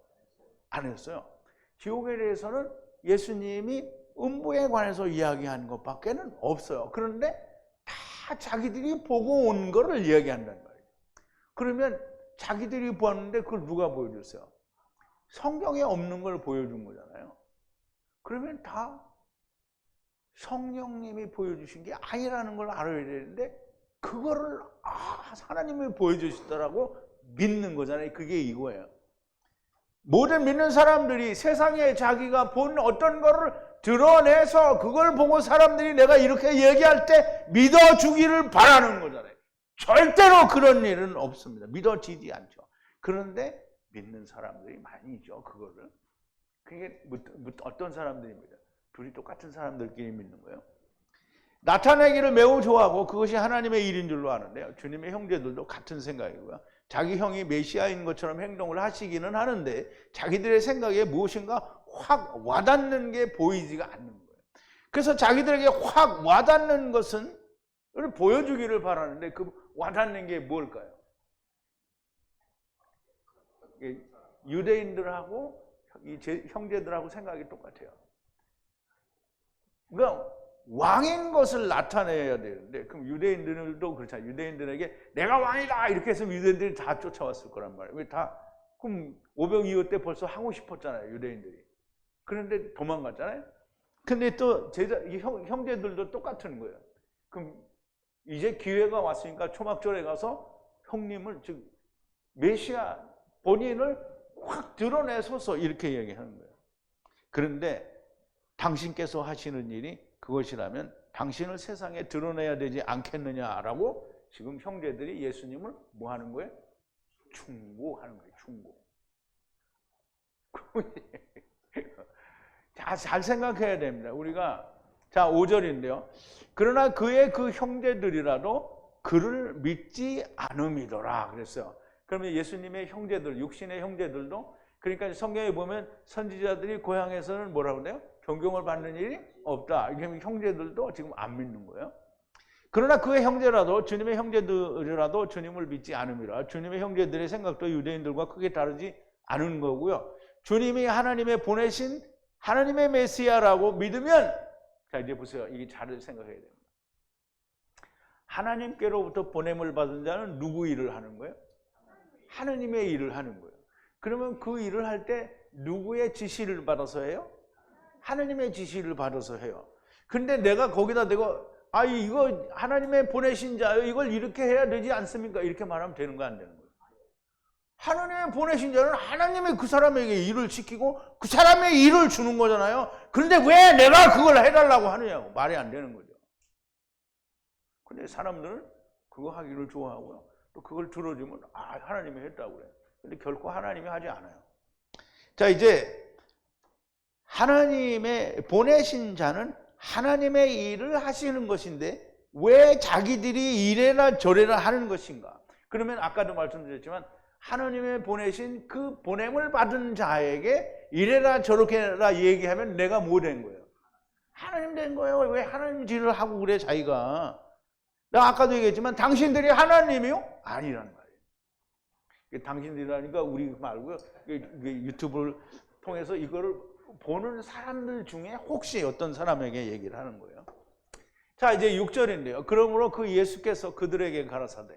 안 했어요. 지옥에 대해서는 예수님이 음부에 관해서 이야기한 것밖에는 없어요. 그런데 다 자기들이 보고 온 거를 이야기한단 말이에요. 그러면 자기들이 보았는데 그걸 누가 보여줬어요? 성경에 없는 걸 보여준 거잖아요. 그러면 다 성령님이 보여주신 게 아니라는 걸 알아야 되는데 그거를 하나님이 보여주시더라고 믿는 거잖아요. 그게 이거예요. 모든 믿는 사람들이 세상에 자기가 본 어떤 거를 드러내서 그걸 보고 사람들이 내가 이렇게 얘기할 때 믿어주기를 바라는 거잖아요. 절대로 그런 일은 없습니다. 믿어지지 않죠. 그런데 믿는 사람들이 많이 있죠. 그거를. 그게 어떤 사람들입니다. 둘이 똑같은 사람들끼리 믿는 거예요. 나타내기를 매우 좋아하고 그것이 하나님의 일인 줄로 아는데요. 주님의 형제들도 같은 생각이고요. 자기 형이 메시아인 것처럼 행동을 하시기는 하는데 자기들의 생각에 무엇인가 확 와닿는 게 보이지가 않는 거예요. 그래서 자기들에게 확 와닿는 것은 보여주기를 바라는데 그 와닿는 게 뭘까요? 유대인들하고 형제들하고 생각이 똑같아요. 그러니까 왕인 것을 나타내야 되는데 그럼 유대인들도 그렇잖아요. 유대인들에게 내가 왕이다 이렇게 했으면 유대인들이 다 쫓아왔을 거란 말이에요. 왜 다 그럼 오병 이호 때 벌써 하고 싶었잖아요. 유대인들이. 그런데 도망갔잖아요. 근데 또 형제들도 똑같은 거예요. 그럼 이제 기회가 왔으니까 초막절에 가서 형님을 즉 메시아 본인을 확 드러내서서 이렇게 얘기하는 거예요. 그런데 당신께서 하시는 일이 그것이라면 당신을 세상에 드러내야 되지 않겠느냐라고 지금 형제들이 예수님을 뭐 하는 거예요? 충고하는 거예요. 충고. 자, 잘 생각해야 됩니다. 우리가 자 5절인데요. 그러나 그의 그 형제들이라도 그를 믿지 않음이더라 그랬어요. 그러면 예수님의 형제들, 육신의 형제들도, 그러니까 성경에 보면 선지자들이 고향에서는 뭐라고 그래요? 존경을 받는 일이 없다. 이게 형제들도 지금 안 믿는 거예요. 그러나 그의 형제라도, 주님의 형제들이라도 주님을 믿지 않음이라. 주님의 형제들의 생각도 유대인들과 크게 다르지 않은 거고요. 주님이 하나님의 보내신 하나님의 메시아라고 믿으면, 자 이제 보세요. 이게 잘 생각해야 됩니다. 하나님께로부터 보냄을 받은 자는 누구 일을 하는 거예요? 하나님의 일을 하는 거예요. 그러면 그 일을 할 때 누구의 지시를 받아서 해요? 하나님의 지시를 받아서 해요. 근데 내가 거기다 대고 이거 하나님의 보내신 자요, 이걸 이렇게 해야 되지 않습니까? 이렇게 말하면 되는 거 안 되는 거예요? 하나님의 보내신 자는 하나님의 그 사람에게 일을 시키고 그 사람의 일을 주는 거잖아요. 그런데 왜 내가 그걸 해달라고 하느냐고. 말이 안 되는 거죠. 근데 사람들은 그거 하기를 좋아하고요. 또 그걸 들어주면 하나님이 했다고 그래요. 근데 결코 하나님이 하지 않아요. 자 이제 하나님의 보내신 자는 하나님의 일을 하시는 것인데 왜 자기들이 이래라 저래라 하는 것인가? 그러면 아까도 말씀드렸지만 하나님의 보내신 그 보냄을 받은 자에게 이래라 저렇게라 얘기하면 내가 뭐 된 거예요? 하나님 된 거예요. 왜 하나님 일을 하고 그래 자기가? 내가 아까도 얘기했지만 당신들이 하나님이요? 아니란 말이에요. 당신들이라니까 우리 말고요. 유튜브를 통해서 이거를 보는 사람들 중에 혹시 어떤 사람에게 얘기를 하는 거예요. 자 이제 6절인데요. 그러므로 그 예수께서 그들에게 가라사대,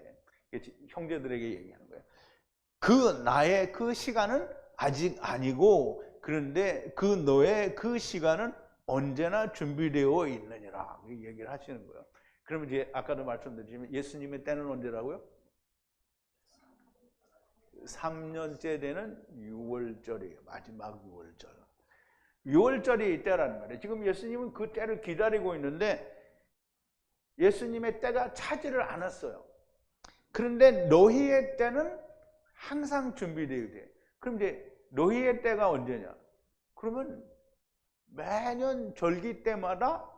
형제들에게 얘기하는 거예요. 그 나의 그 시간은 아직 아니고 그런데 그 너의 그 시간은 언제나 준비되어 있느니라 얘기를 하시는 거예요. 그러면 이제 아까도 말씀드렸지만 예수님의 때는 언제라고요? 3년째 되는 6월절이에요. 마지막 6월절. 6월절이 때라는 말이에요. 지금 예수님은 그 때를 기다리고 있는데 예수님의 때가 차지를 않았어요. 그런데 너희의 때는 항상 준비되어야 돼. 그럼 이제 너희의 때가 언제냐? 그러면 매년 절기 때마다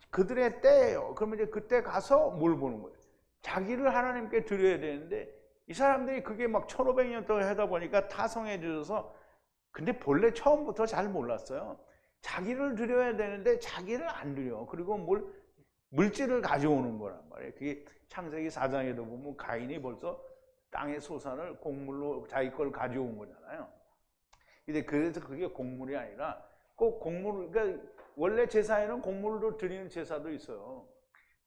그들의 때예요. 그러면 이제 그때 가서 뭘 보는 거예요? 자기를 하나님께 드려야 되는데 이 사람들이 그게 막 1500년 동안 하다 보니까 타성해져서, 근데 본래 처음부터 잘 몰랐어요. 자기를 드려야 되는데 자기를 안 드려. 그리고 물질을 가져오는 거란 말이에요. 그게 창세기 4장에도 보면 가인이 벌써 땅의 소산을 곡물로 자기 걸 가져온 거잖아요. 근데 그래서 그게 곡물이 아니라 꼭 곡물, 그러니까 원래 제사에는 곡물로 드리는 제사도 있어요.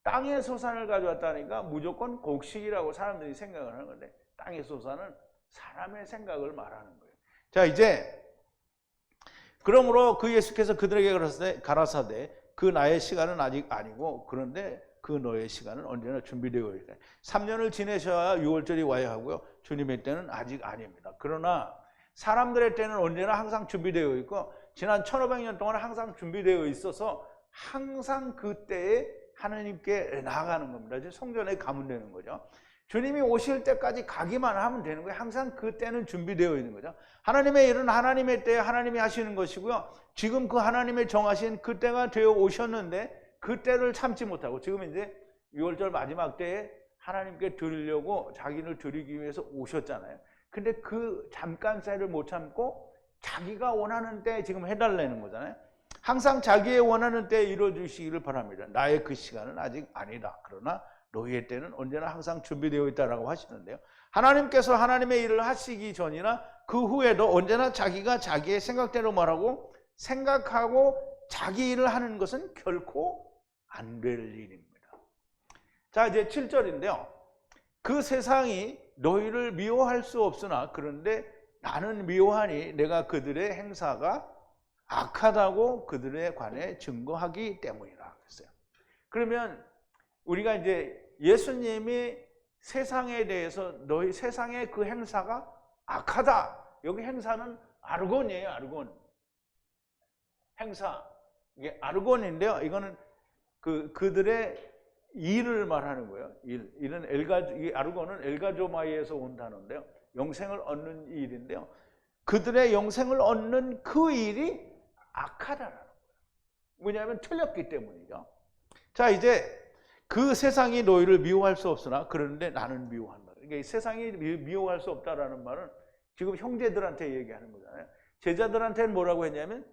땅의 소산을 가져왔다니까 무조건 곡식이라고 사람들이 생각을 하는 건데 땅의 소산은 사람의 생각을 말하는 거예요. 자 이제 그러므로 그 예수께서 그들에게 가라사대 그 나의 시간은 아직 아니고 그런데 그 너의 시간은 언제나 준비되어 있다. 3년을 지내셔야 6월절이 와야 하고요. 주님의 때는 아직 아닙니다. 그러나 사람들의 때는 언제나 항상 준비되어 있고 지난 1500년 동안 항상 준비되어 있어서 항상 그때에 하나님께 나아가는 겁니다. 이제 성전에 가면 되는 거죠. 주님이 오실 때까지 가기만 하면 되는 거예요. 항상 그때는 준비되어 있는 거죠. 하나님의 일은 하나님의 때에 하나님이 하시는 것이고요. 지금 그 하나님의 정하신 그때가 되어 오셨는데 그때를 참지 못하고 지금 이제 6월절 마지막 때에 하나님께 드리려고 자기를 드리기 위해서 오셨잖아요. 근데 그 잠깐 사이를 못 참고 자기가 원하는 때 지금 해달라는 거잖아요. 항상 자기의 원하는 때에 이루어주시기를 바랍니다. 나의 그 시간은 아직 아니다. 그러나 너희의 때는 언제나 항상 준비되어 있다라고 하시는데요. 하나님께서 하나님의 일을 하시기 전이나 그 후에도 언제나 자기가 자기의 생각대로 말하고 생각하고 자기 일을 하는 것은 결코 안 될 일입니다. 자 이제 7절인데요. 그 세상이 너희를 미워할 수 없으나 그런데 나는 미워하니 내가 그들의 행사가 악하다고 그들에 관해 증거하기 때문이라 그랬어요. 그러면 우리가 이제 예수님이 세상에 대해서 너희 세상의 그 행사가 악하다. 여기 행사는 아르곤이에요. 아르곤. 행사. 이게 아르곤인데요. 이거는 그들의 일을 말하는 거예요. 일은 이 아르고는 엘가조마이에서 온 단어인데요. 영생을 얻는 일인데요. 그들의 영생을 얻는 그 일이 악하다라는 거예요. 왜냐하면 틀렸기 때문이죠. 자, 이제 그 세상이 너희를 미워할 수 없으나 그런데 나는 미워한다. 그러니까 세상이 미워할 수 없다라는 말은 지금 형제들한테 얘기하는 거잖아요. 제자들한테는 뭐라고 했냐면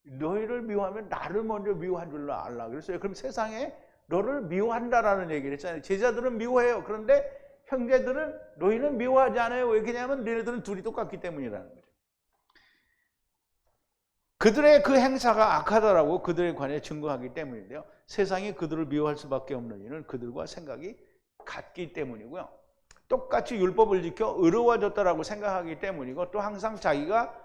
너희를 미워하면 나를 먼저 미워한 줄로 알라 그랬어요. 그럼 세상에 너를 미워한다라는 얘기를 했잖아요. 제자들은 미워해요. 그런데 형제들은 너희는 미워하지 않아요. 왜 그러냐면 너희들은 둘이 똑같기 때문이라는 거죠. 그들의 그 행사가 악하다라고 그들에 관해 증거하기 때문인데요. 세상이 그들을 미워할 수밖에 없는 이유는 그들과 생각이 같기 때문이고요. 똑같이 율법을 지켜 의로워졌다라고 생각하기 때문이고 또 항상 자기가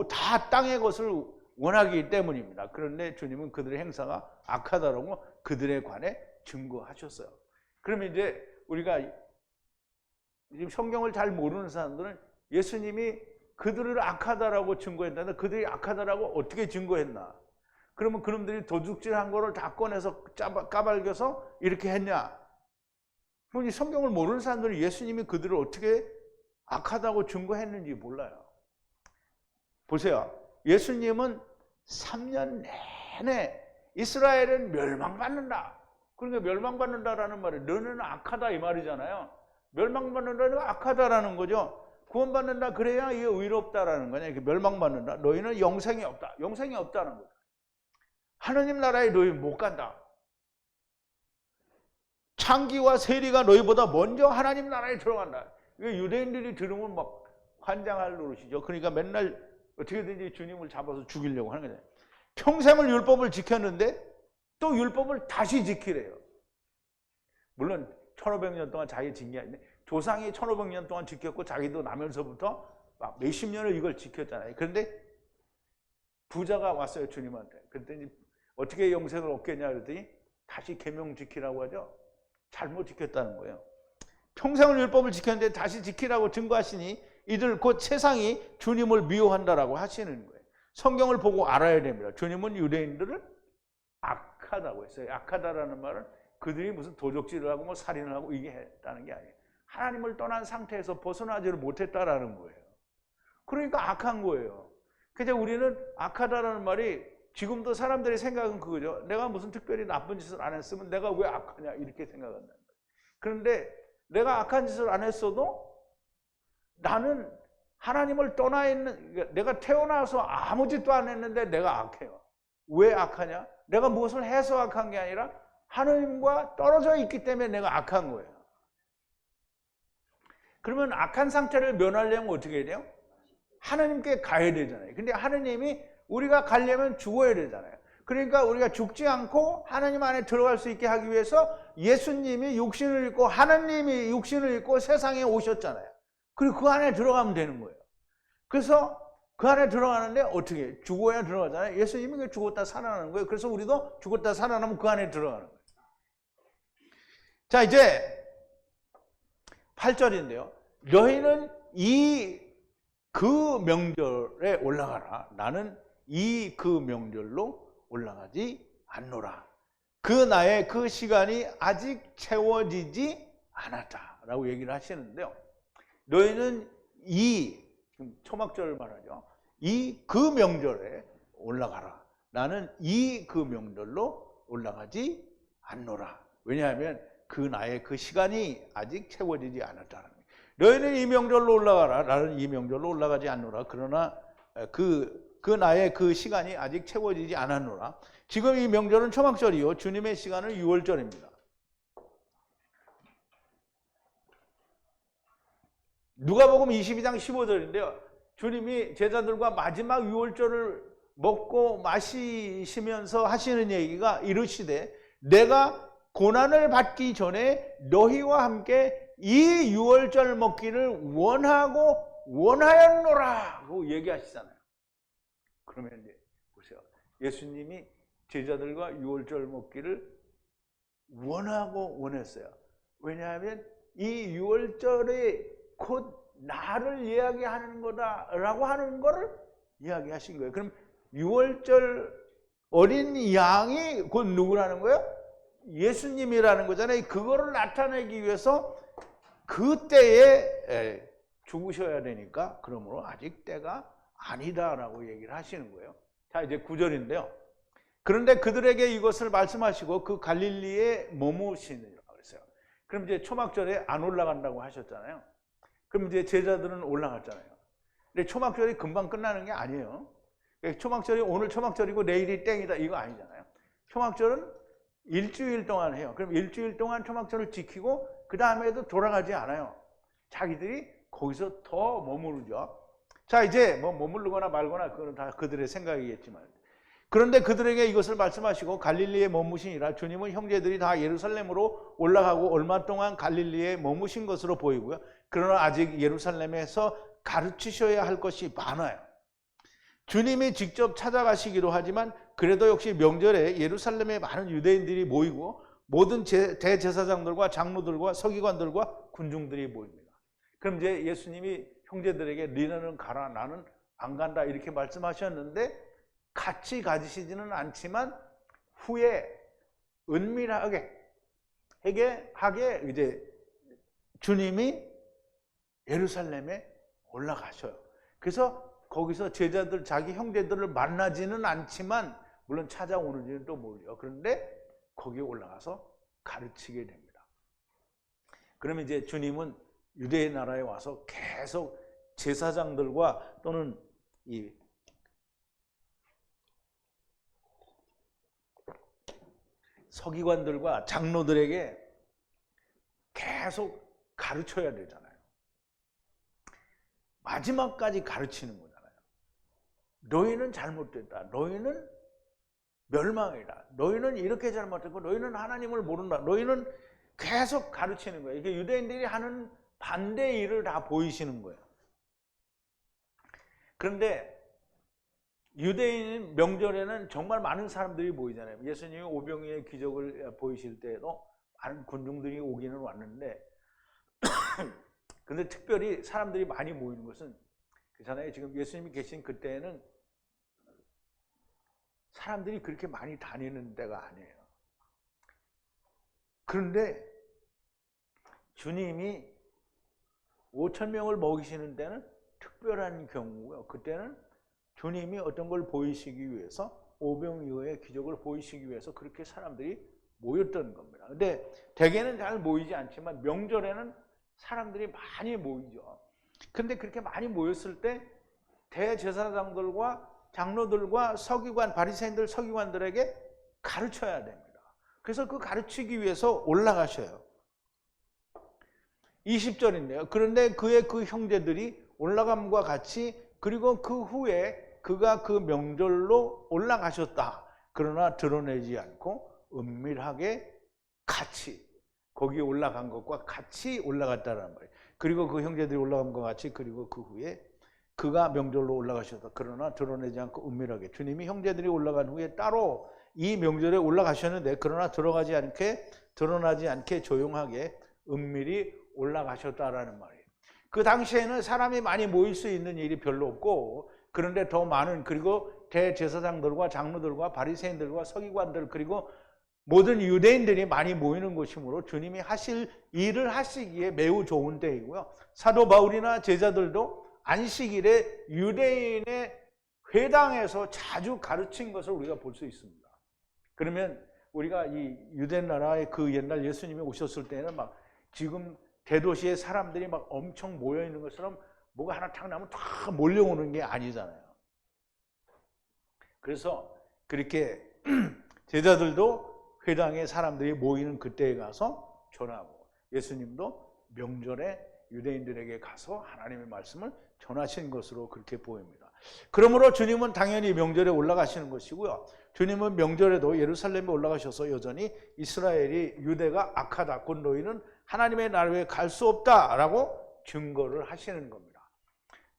다 땅의 것을 원하기 때문입니다. 그런데 주님은 그들의 행사가 악하다라고 그들에 관해 증거하셨어요. 그러면 이제 우리가 지금 성경을 잘 모르는 사람들은 예수님이 그들을 악하다라고 증거했는데 그들이 악하다라고 어떻게 증거했나? 그러면 그놈들이 도둑질한 거를 다 꺼내서 까발겨서 이렇게 했냐? 그럼 이 성경을 모르는 사람들은 예수님이 그들을 어떻게 악하다고 증거했는지 몰라요. 보세요. 예수님은 3년 내내 이스라엘은 멸망받는다. 그러니까 멸망받는다라는 말이 너는 악하다 이 말이잖아요. 멸망받는다는 악하다라는 거죠. 구원받는다 그래야 이게 의롭다라는 거냐. 이렇게 멸망받는다. 너희는 영생이 없다. 영생이 없다는 거예요. 하느님 나라에 너희 못 간다. 창기와 세리가 너희보다 먼저 하나님 나라에 들어간다. 이게 유대인들이 들으면 막 환장할 노릇이죠. 그러니까 맨날 어떻게든지 주님을 잡아서 죽이려고 하는 거잖아요. 평생을 율법을 지켰는데 또 율법을 다시 지키래요. 물론 1500년 동안 자기 지킨 게 아닌데 조상이 1500년 동안 지켰고 자기도 나면서부터 막 몇십 년을 이걸 지켰잖아요. 그런데 부자가 왔어요, 주님한테. 그랬더니 어떻게 영생을 얻겠냐 그랬더니 다시 계명 지키라고 하죠. 잘못 지켰다는 거예요. 평생을 율법을 지켰는데 다시 지키라고 증거하시니 이들 곧 세상이 주님을 미워한다라고 하시는 거예요. 성경을 보고 알아야 됩니다. 주님은 유대인들을 악하다고 했어요. 악하다라는 말은 그들이 무슨 도적질을 하고 뭐 살인을 하고 이게 했다는 게 아니에요. 하나님을 떠난 상태에서 벗어나지를 못했다라는 거예요. 그러니까 악한 거예요. 그래서 우리는 악하다라는 말이 지금도 사람들의 생각은 그거죠. 내가 무슨 특별히 나쁜 짓을 안 했으면 내가 왜 악하냐 이렇게 생각한다는 거예요. 그런데 내가 악한 짓을 안 했어도 나는 하나님을 떠나 있는, 내가 태어나서 아무 짓도 안 했는데 내가 악해요. 왜 악하냐? 내가 무엇을 해서 악한 게 아니라 하나님과 떨어져 있기 때문에 내가 악한 거예요. 그러면 악한 상태를 면하려면 어떻게 해야 돼요? 하나님께 가야 되잖아요. 근데 하나님이 우리가 가려면 죽어야 되잖아요. 그러니까 우리가 죽지 않고 하나님 안에 들어갈 수 있게 하기 위해서 예수님이 육신을 입고 하나님이 육신을 입고 세상에 오셨잖아요. 그리고 그 안에 들어가면 되는 거예요. 그래서 그 안에 들어가는데 어떻게? 죽어야 들어가잖아요. 예수님이 죽었다 살아나는 거예요. 그래서 우리도 죽었다 살아나면 그 안에 들어가는 거예요. 자, 이제 8절인데요. 너희는 그 명절에 올라가라. 나는 그 명절로 올라가지 않노라. 그 나의 그 시간이 아직 채워지지 않았다. 라고 얘기를 하시는데요. 너희는 초막절을 말하죠. 그 명절에 올라가라. 나는 그 명절로 올라가지 않노라. 왜냐하면 그 나의 그 시간이 아직 채워지지 않았다는 거예요. 너희는 이 명절로 올라가라. 나는 이 명절로 올라가지 않노라. 그러나 그 나의 그 시간이 아직 채워지지 않았노라. 지금 이 명절은 초막절이요. 주님의 시간은 유월절입니다. 누가복음 22장 15절인데요. 주님이 제자들과 마지막 유월절을 먹고 마시면서 하시는 얘기가 이르시되 내가 고난을 받기 전에 너희와 함께 이 유월절 먹기를 원하였노라 고 얘기하시잖아요. 그러면 이제 보세요. 예수님이 제자들과 유월절 먹기를 원했어요. 왜냐하면 이 유월절이 곧 나를 이야기하는 거다라고 하는 거를 이야기하신 거예요. 그럼 유월절 어린 양이 곧 누구라는 거예요? 예수님이라는 거잖아요. 그거를 나타내기 위해서 그때에 죽으셔야 되니까 그러므로 아직 때가 아니다라고 얘기를 하시는 거예요. 자, 이제 9절인데요. 그런데 그들에게 이것을 말씀하시고 그 갈릴리에 머무시느라고 그랬어요. 그럼 이제 초막절에 안 올라간다고 하셨잖아요. 그럼 이제 제자들은 올라갔잖아요. 근데 초막절이 금방 끝나는 게 아니에요. 초막절이 오늘 초막절이고 내일이 땡이다 이거 아니잖아요. 초막절은 일주일 동안 해요. 그럼 일주일 동안 초막절을 지키고 그 다음에도 돌아가지 않아요. 자기들이 거기서 더 머무르죠. 자, 이제 뭐 머무르거나 말거나 그건 다 그들의 생각이겠지만, 그런데 그들에게 이것을 말씀하시고 갈릴리에 머무시니라. 주님은 형제들이 다 예루살렘으로 올라가고 얼마 동안 갈릴리에 머무신 것으로 보이고요. 그러나 아직 예루살렘에서 가르치셔야 할 것이 많아요. 주님이 직접 찾아가시기도 하지만 그래도 역시 명절에 예루살렘에 많은 유대인들이 모이고 모든 대제사장들과 장로들과 서기관들과 군중들이 모입니다. 그럼 이제 예수님이 형제들에게 너희는 가라, 나는 안 간다 이렇게 말씀하셨는데 같이 가지시지는 않지만 후에 은밀하게 이제 주님이 예루살렘에 올라가셔요. 그래서 거기서 제자들, 자기 형제들을 만나지는 않지만 물론 찾아오는지는 또 모르죠. 그런데 거기에 올라가서 가르치게 됩니다. 그러면 이제 주님은 유대의 나라에 와서 계속 제사장들과 또는 이 서기관들과 장로들에게 계속 가르쳐야 되잖아요. 마지막까지 가르치는 거잖아요. 너희는 잘못됐다. 너희는 멸망이다. 너희는 이렇게 잘못했고 너희는 하나님을 모른다. 너희는 계속 가르치는 거예요. 이게 유대인들이 하는 반대 일을 다 보이시는 거예요. 그런데 유대인 명절에는 정말 많은 사람들이 모이잖아요. 예수님이 오병이의 기적을 보이실 때도 많은 군중들이 오기는 왔는데 근데 특별히 사람들이 많이 모이는 것은 그렇잖아요. 지금 예수님이 계신 그때는 사람들이 그렇게 많이 다니는 데가 아니에요. 그런데 주님이 5,000명을 먹이시는 데는 특별한 경우고요. 그때는 주님이 어떤 걸 보이시기 위해서 오병이어의 기적을 보이시기 위해서 그렇게 사람들이 모였던 겁니다. 근데 대개는 잘 모이지 않지만 명절에는 사람들이 많이 모이죠. 근데 그렇게 많이 모였을 때 대제사장들과 장로들과 서기관, 바리새인들, 서기관들에게 가르쳐야 됩니다. 그래서 그 가르치기 위해서 올라가셔요. 20절인데요. 그런데 그의 그 형제들이 올라감과 같이 그리고 그 후에 그가 그 명절로 올라가셨다. 그러나 드러내지 않고 은밀하게 같이 거기에 올라간 것과 같이 올라갔다는 말이에요. 그리고 그 형제들이 올라간 것과 같이 그리고 그 후에 그가 명절로 올라가셨다. 그러나 드러내지 않고 은밀하게. 주님이 형제들이 올라간 후에 따로 이 명절에 올라가셨는데 그러나 드러나지 않게 조용하게 은밀히 올라가셨다라는 말이에요. 그 당시에는 사람이 많이 모일 수 있는 일이 별로 없고 그런데 더 많은 그리고 대제사장들과 장로들과 바리새인들과 서기관들 그리고 모든 유대인들이 많이 모이는 곳이므로 주님이 하실 일을 하시기에 매우 좋은 때이고요. 사도 바울이나 제자들도 안식일에 유대인의 회당에서 자주 가르친 것을 우리가 볼 수 있습니다. 그러면 우리가 이 유대 나라의 그 옛날 예수님이 오셨을 때는 막 지금 대도시에 사람들이 막 엄청 모여 있는 것처럼 뭐가 하나 탁 나면 다 몰려오는 게 아니잖아요. 그래서 그렇게 제자들도 회당에 사람들이 모이는 그때에 가서 전하고 예수님도 명절에 유대인들에게 가서 하나님의 말씀을 전하신 것으로 그렇게 보입니다. 그러므로 주님은 당연히 명절에 올라가시는 것이고요. 주님은 명절에도 예루살렘에 올라가셔서 여전히 이스라엘이 유대가 악하다. 곧 너희는 하나님의 나라에 갈 수 없다라고 증거를 하시는 겁니다.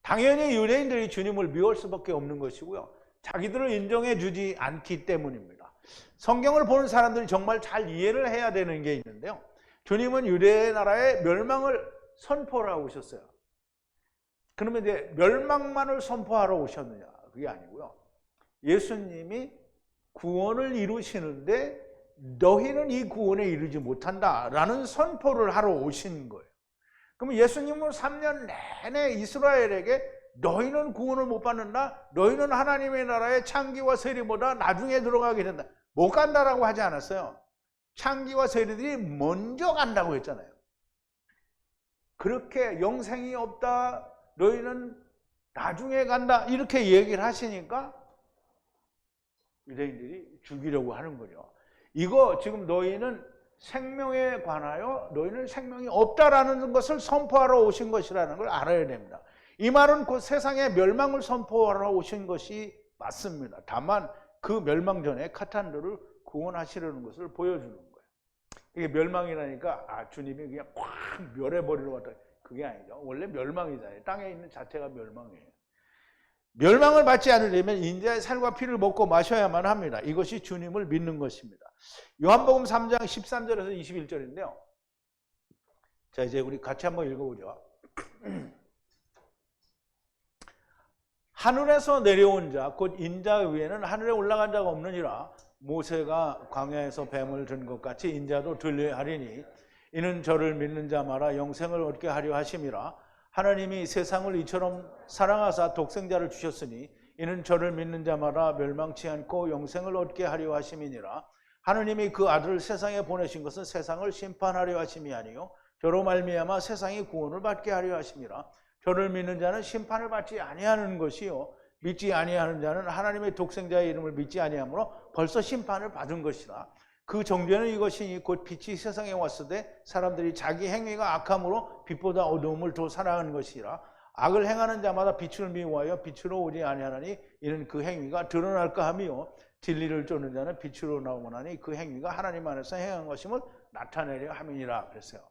당연히 유대인들이 주님을 미워할 수밖에 없는 것이고요. 자기들을 인정해 주지 않기 때문입니다. 성경을 보는 사람들이 정말 잘 이해를 해야 되는 게 있는데요. 주님은 유대 나라의 멸망을 선포하러 오셨어요. 그러면 이제 멸망만을 선포하러 오셨느냐? 그게 아니고요. 예수님이 구원을 이루시는데 너희는 이 구원에 이르지 못한다라는 선포를 하러 오신 거예요. 그럼 예수님은 3년 내내 이스라엘에게 너희는 구원을 못 받는다. 너희는 하나님의 나라의 창기와 세리보다 나중에 들어가게 된다. 못 간다라고 하지 않았어요. 창기와 세리들이 먼저 간다고 했잖아요. 그렇게 영생이 없다. 너희는 나중에 간다. 이렇게 얘기를 하시니까 유대인들이 죽이려고 하는 거죠. 이거 지금 너희는 생명에 관하여 너희는 생명이 없다라는 것을 선포하러 오신 것이라는 걸 알아야 됩니다. 이 말은 곧 세상의 멸망을 선포하러 오신 것이 맞습니다. 다만 그 멸망 전에 카탄도를 구원하시려는 것을 보여주는 거예요. 이게 멸망이라니까 주님이 그냥 확 멸해버리러 왔다. 그게 아니죠. 원래 멸망이잖아요. 땅에 있는 자체가 멸망이에요. 멸망을 받지 않으려면 인자의 살과 피를 먹고 마셔야만 합니다. 이것이 주님을 믿는 것입니다. 요한복음 3장 13절에서 21절인데요. 자, 이제 우리 같이 한번 읽어보죠. 하늘에서 내려온 자, 곧 인자 위에는 하늘에 올라간 자가 없느니라. 모세가 광야에서 뱀을 든 것 같이 인자도 들려야 하리니 이는 저를 믿는 자마다 영생을 얻게 하려 하심이라. 하나님이 세상을 이처럼 사랑하사 독생자를 주셨으니 이는 저를 믿는 자마다 멸망치 않고 영생을 얻게 하려 하심이니라. 하나님이 그 아들을 세상에 보내신 것은 세상을 심판하려 하심이 아니요 저로 말미암아 세상이 구원을 받게 하려 하심이라. 저를 믿는 자는 심판을 받지 아니하는 것이요 믿지 아니하는 자는 하나님의 독생자의 이름을 믿지 아니하므로 벌써 심판을 받은 것이라. 그 정죄는 이것이니 곧 빛이 세상에 왔으되 사람들이 자기 행위가 악함으로 빛보다 어두움을 더 사랑하는 것이라. 악을 행하는 자마다 빛을 미워하여 빛으로 오지 아니하나니 이는 그 행위가 드러날까 하며 진리를 쫓는 자는 빛으로 나오나니 그 행위가 하나님 안에서 행한 것임을 나타내려 함이니라. 그랬어요.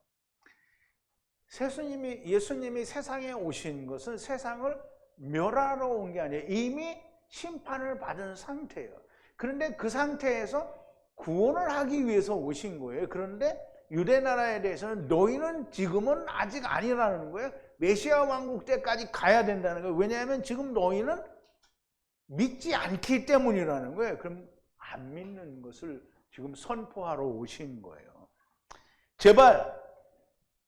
예수님이 세상에 오신 것은 세상을 멸하러 온 게 아니에요. 이미 심판을 받은 상태예요. 그런데 그 상태에서 구원을 하기 위해서 오신 거예요. 그런데 유대 나라에 대해서는 너희는 지금은 아직 아니라는 거예요. 메시아 왕국 때까지 가야 된다는 거예요. 왜냐하면 지금 너희는 믿지 않기 때문이라는 거예요. 그럼 안 믿는 것을 지금 선포하러 오신 거예요. 제발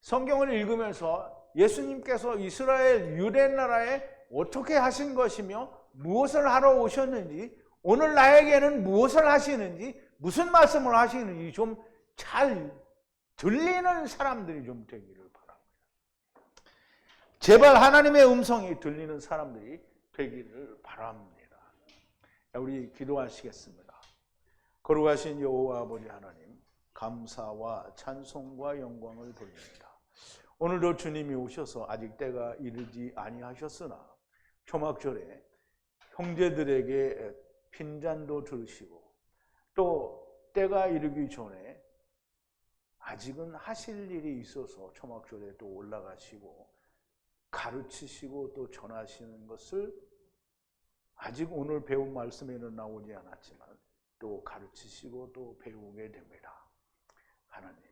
성경을 읽으면서 예수님께서 이스라엘 유대 나라에 어떻게 하신 것이며 무엇을 하러 오셨는지, 오늘 나에게는 무엇을 하시는지, 무슨 말씀을 하시는지 좀 잘 들리는 사람들이 좀 되기를 바랍니다. 제발 하나님의 음성이 들리는 사람들이 되기를 바랍니다. 우리 기도하시겠습니다. 거룩하신 여호와 아버지 하나님, 감사와 찬송과 영광을 돌립니다. 오늘도 주님이 오셔서 아직 때가 이르지 아니하셨으나 초막절에 형제들에게 빈잔도 들으시고 또 때가 이르기 전에 아직은 하실 일이 있어서 초막절에 또 올라가시고 가르치시고 또 전하시는 것을 아직 오늘 배운 말씀에는 나오지 않았지만 또 가르치시고 또 배우게 됩니다. 하나님,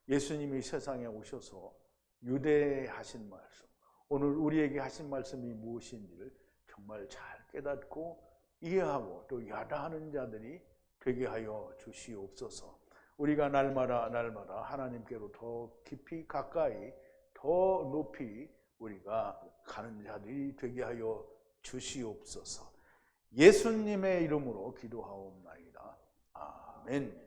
예수님이 세상에 오셔서 유대에 하신 말씀, 오늘 우리에게 하신 말씀이 무엇인지를 정말 잘 깨닫고 이해하고 또 야다하는 자들이 되게 하여 주시옵소서. 우리가 날마다 하나님께로 더 깊이 가까이 더 높이 우리가 가는 자들이 되게 하여 주시옵소서. 예수님의 이름으로 기도하옵나이다. 아멘.